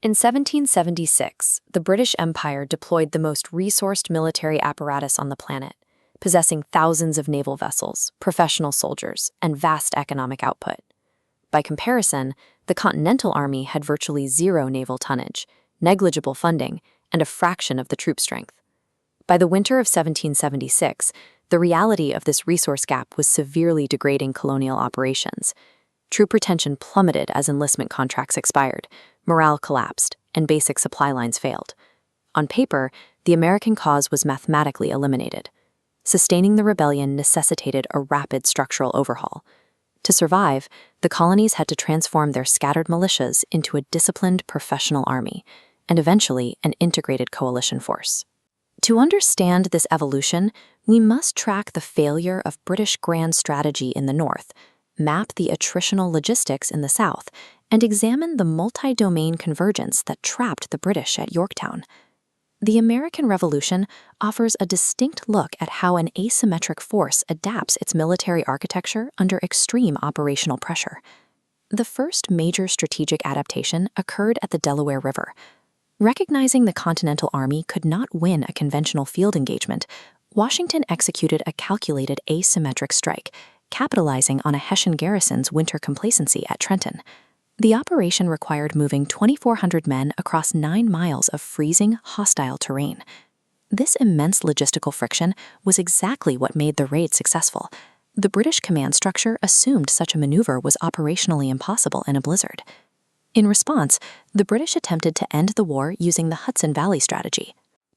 In 1776, the British Empire deployed the most resourced military apparatus on the planet, possessing thousands of naval vessels, professional soldiers, and vast economic output. By comparison, the Continental Army had virtually zero naval tonnage, negligible funding, and a fraction of the troop strength. By the winter of 1776, the reality of this resource gap was severely degrading colonial operations. Troop retention plummeted as enlistment contracts expired, morale collapsed, and basic supply lines failed. On paper, the American cause was mathematically eliminated. Sustaining the rebellion necessitated a rapid structural overhaul. To survive, the colonies had to transform their scattered militias into a disciplined professional army, and eventually an integrated coalition force. To understand this evolution, we must track the failure of British grand strategy in the North, map the attritional logistics in the South, and examine the multi-domain convergence that trapped the British at Yorktown. The American Revolution offers a distinct look at how an asymmetric force adapts its military architecture under extreme operational pressure. The first major strategic adaptation occurred at the Delaware River. Recognizing the Continental Army could not win a conventional field engagement, Washington executed a calculated asymmetric strike, capitalizing on a Hessian garrison's winter complacency at Trenton. The operation required moving 2,400 men across 9 miles of freezing, hostile terrain. This immense logistical friction was exactly what made the raid successful. The British command structure assumed such a maneuver was operationally impossible in a blizzard. In response, the British attempted to end the war using the Hudson Valley strategy.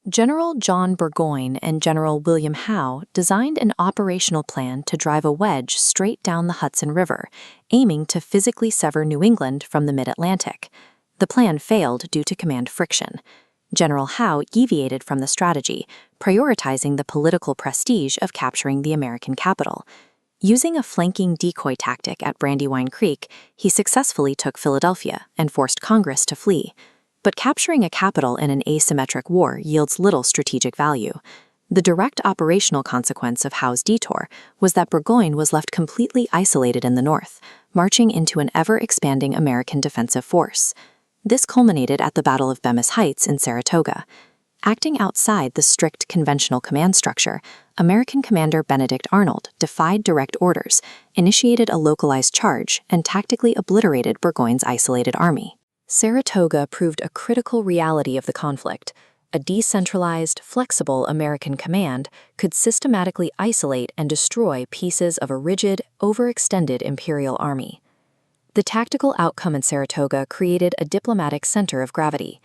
General John Burgoyne and General William Howe designed an operational plan to drive a wedge straight down the Hudson River, aiming to physically sever New England from the mid-Atlantic. The plan failed due to command friction. General Howe deviated from the strategy, prioritizing the political prestige of capturing the American capital. Using a flanking decoy tactic at Brandywine Creek, he successfully took Philadelphia and forced Congress to flee. But capturing a capital in an asymmetric war yields little strategic value. The direct operational consequence of Howe's detour was that Burgoyne was left completely isolated in the north, marching into an ever-expanding American defensive force. This culminated at the Battle of Bemis Heights in Saratoga. Acting outside the strict conventional command structure, American commander Benedict Arnold defied direct orders, initiated a localized charge, and tactically obliterated Burgoyne's isolated army. Saratoga proved a critical reality of the conflict. A decentralized, flexible American command could systematically isolate and destroy pieces of a rigid, overextended imperial army. The tactical outcome in Saratoga created a diplomatic center of gravity.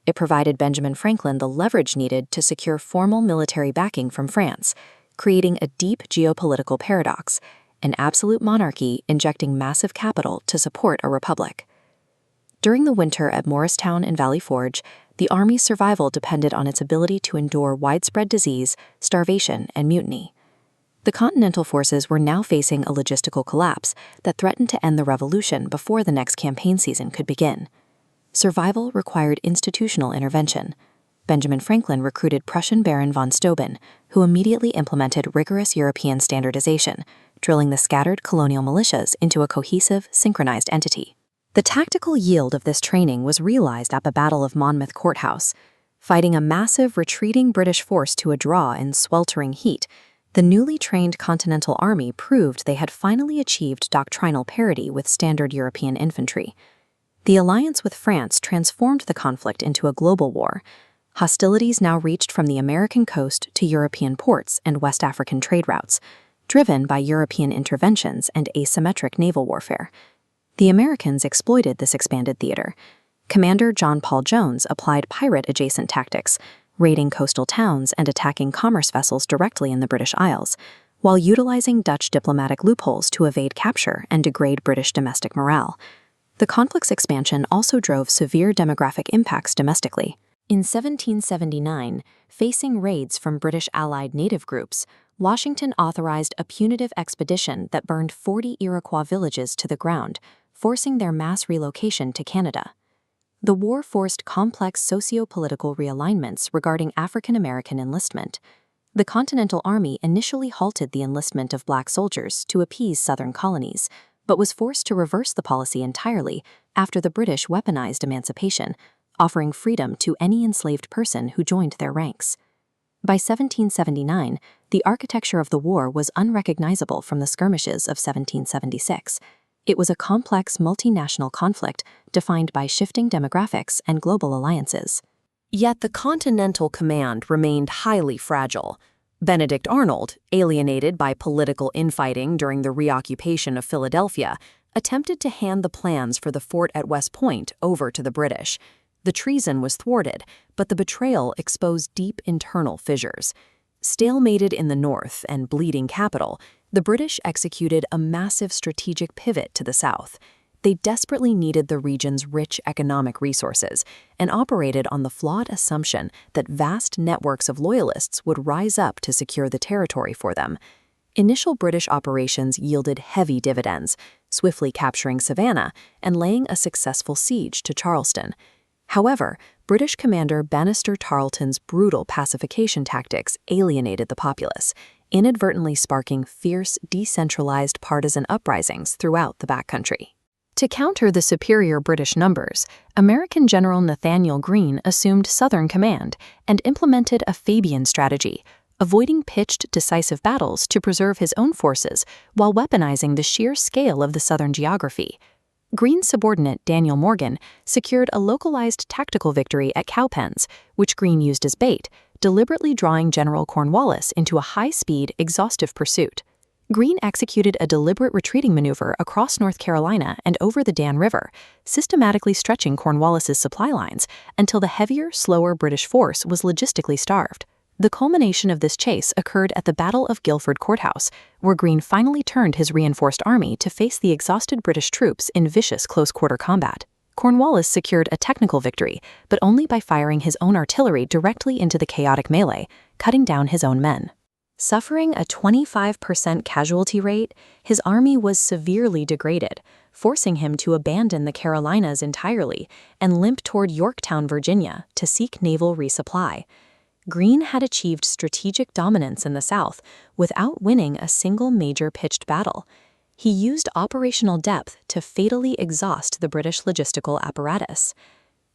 It provided Benjamin Franklin the leverage needed to secure formal military backing from France, creating a deep geopolitical paradox, an absolute monarchy injecting massive capital to support a republic. During the winter at Morristown and Valley Forge, the Army's survival depended on its ability to endure widespread disease, starvation, and mutiny. The Continental forces were now facing a logistical collapse that threatened to end the Revolution before the next campaign season could begin. Survival required institutional intervention. Benjamin Franklin recruited Prussian Baron von Steuben, who immediately implemented rigorous European standardization, drilling the scattered colonial militias into a cohesive, synchronized entity. The tactical yield of this training was realized at the Battle of Monmouth Courthouse. Fighting a massive, retreating British force to a draw in sweltering heat, the newly trained Continental Army proved they had finally achieved doctrinal parity with standard European infantry. The alliance with France transformed the conflict into a global war. Hostilities now reached from the American coast to European ports and West African trade routes, driven by European interventions and asymmetric naval warfare. The Americans exploited this expanded theater. Commander John Paul Jones applied pirate-adjacent tactics, raiding coastal towns and attacking commerce vessels directly in the British Isles, while utilizing Dutch diplomatic loopholes to evade capture and degrade British domestic morale. The conflict's expansion also drove severe demographic impacts domestically. In 1779, facing raids from British allied native groups, Washington authorized a punitive expedition that burned 40 Iroquois villages to the ground, forcing their mass relocation to Canada. The war forced complex socio-political realignments regarding African American enlistment. The Continental Army initially halted the enlistment of black soldiers to appease Southern colonies, but was forced to reverse the policy entirely after the British weaponized emancipation, offering freedom to any enslaved person who joined their ranks. By 1779, the architecture of the war was unrecognizable from the skirmishes of 1776. It was a complex multinational conflict defined by shifting demographics and global alliances. Yet the Continental Command remained highly fragile. Benedict Arnold, alienated by political infighting during the reoccupation of Philadelphia, attempted to hand the plans for the fort at West Point over to the British. The treason was thwarted, but the betrayal exposed deep internal fissures. Stalemated in the north and bleeding capital, the British executed a massive strategic pivot to the south. They desperately needed the region's rich economic resources and operated on the flawed assumption that vast networks of loyalists would rise up to secure the territory for them. Initial British operations yielded heavy dividends, swiftly capturing Savannah and laying a successful siege to Charleston. However, British commander Banastre Tarleton's brutal pacification tactics alienated the populace, inadvertently sparking fierce, decentralized partisan uprisings throughout the backcountry. To counter the superior British numbers, American General Nathaniel Greene assumed Southern command and implemented a Fabian strategy, avoiding pitched, decisive battles to preserve his own forces while weaponizing the sheer scale of the Southern geography. Greene's subordinate Daniel Morgan secured a localized tactical victory at Cowpens, which Greene used as bait, deliberately drawing General Cornwallis into a high-speed, exhaustive pursuit. Greene executed a deliberate retreating maneuver across North Carolina and over the Dan River, systematically stretching Cornwallis's supply lines until the heavier, slower British force was logistically starved. The culmination of this chase occurred at the Battle of Guilford Courthouse, where Greene finally turned his reinforced army to face the exhausted British troops in vicious close-quarter combat. Cornwallis secured a technical victory, but only by firing his own artillery directly into the chaotic melee, cutting down his own men. Suffering a 25% casualty rate, his army was severely degraded, forcing him to abandon the Carolinas entirely and limp toward Yorktown, Virginia, to seek naval resupply. Greene had achieved strategic dominance in the South without winning a single major pitched battle. He used operational depth to fatally exhaust the British logistical apparatus.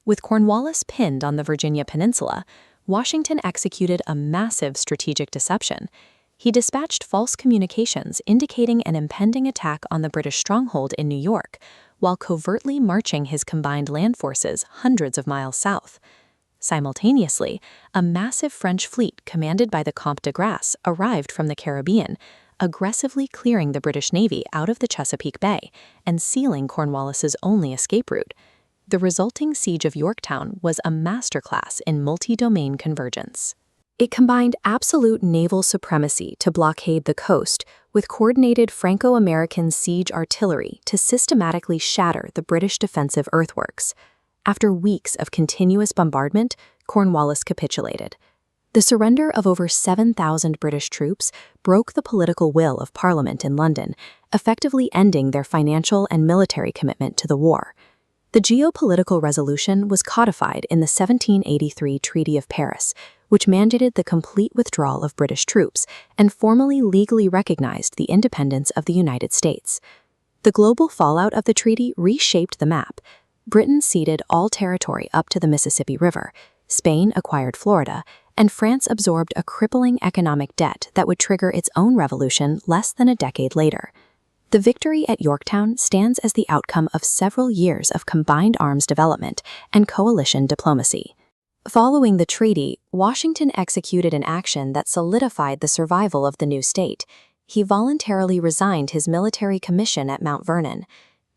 With Cornwallis pinned on the Virginia Peninsula, Washington executed a massive strategic deception. He dispatched false communications indicating an impending attack on the British stronghold in New York, while covertly marching his combined land forces hundreds of miles south. Simultaneously, a massive French fleet commanded by the Comte de Grasse arrived from the Caribbean, aggressively clearing the British Navy out of the Chesapeake Bay and sealing Cornwallis's only escape route. The resulting siege of Yorktown was a masterclass in multi-domain convergence. It combined absolute naval supremacy to blockade the coast with coordinated Franco-American siege artillery to systematically shatter the British defensive earthworks. After weeks of continuous bombardment, Cornwallis capitulated. The surrender of over 7,000 British troops broke the political will of Parliament in London, effectively ending their financial and military commitment to the war. The geopolitical resolution was codified in the 1783 Treaty of Paris, which mandated the complete withdrawal of British troops and formally legally recognized the independence of the United States. The global fallout of the treaty reshaped the map. Britain ceded all territory up to the Mississippi River, Spain acquired Florida, and France absorbed a crippling economic debt that would trigger its own revolution less than a decade later. The victory at Yorktown stands as the outcome of several years of combined arms development and coalition diplomacy. Following the treaty, Washington executed an action that solidified the survival of the new state. He voluntarily resigned his military commission at Mount Vernon.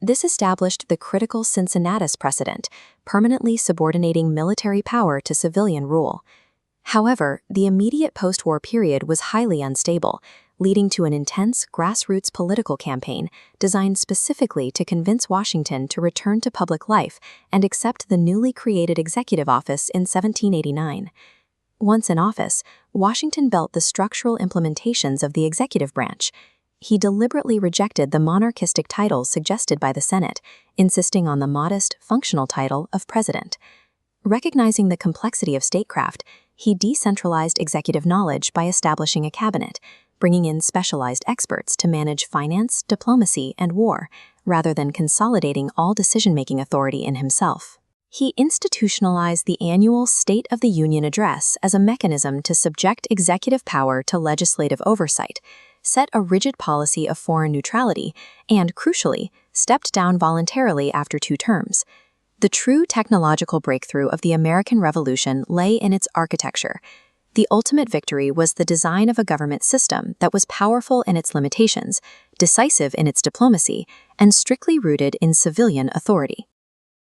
This established the critical Cincinnatus precedent, permanently subordinating military power to civilian rule. However, the immediate post-war period was highly unstable, leading to an intense grassroots political campaign designed specifically to convince Washington to return to public life and accept the newly created executive office in 1789. Once in office, Washington built the structural implementations of the executive branch. He deliberately rejected the monarchistic titles suggested by the Senate, insisting on the modest, functional title of president. Recognizing the complexity of statecraft, he decentralized executive knowledge by establishing a cabinet, bringing in specialized experts to manage finance, diplomacy, and war, rather than consolidating all decision-making authority in himself. He institutionalized the annual State of the Union address as a mechanism to subject executive power to legislative oversight, set a rigid policy of foreign neutrality, and, crucially, stepped down voluntarily after 2 terms. The true technological breakthrough of the American Revolution lay in its architecture. The ultimate victory was the design of a government system that was powerful in its limitations, decisive in its diplomacy, and strictly rooted in civilian authority.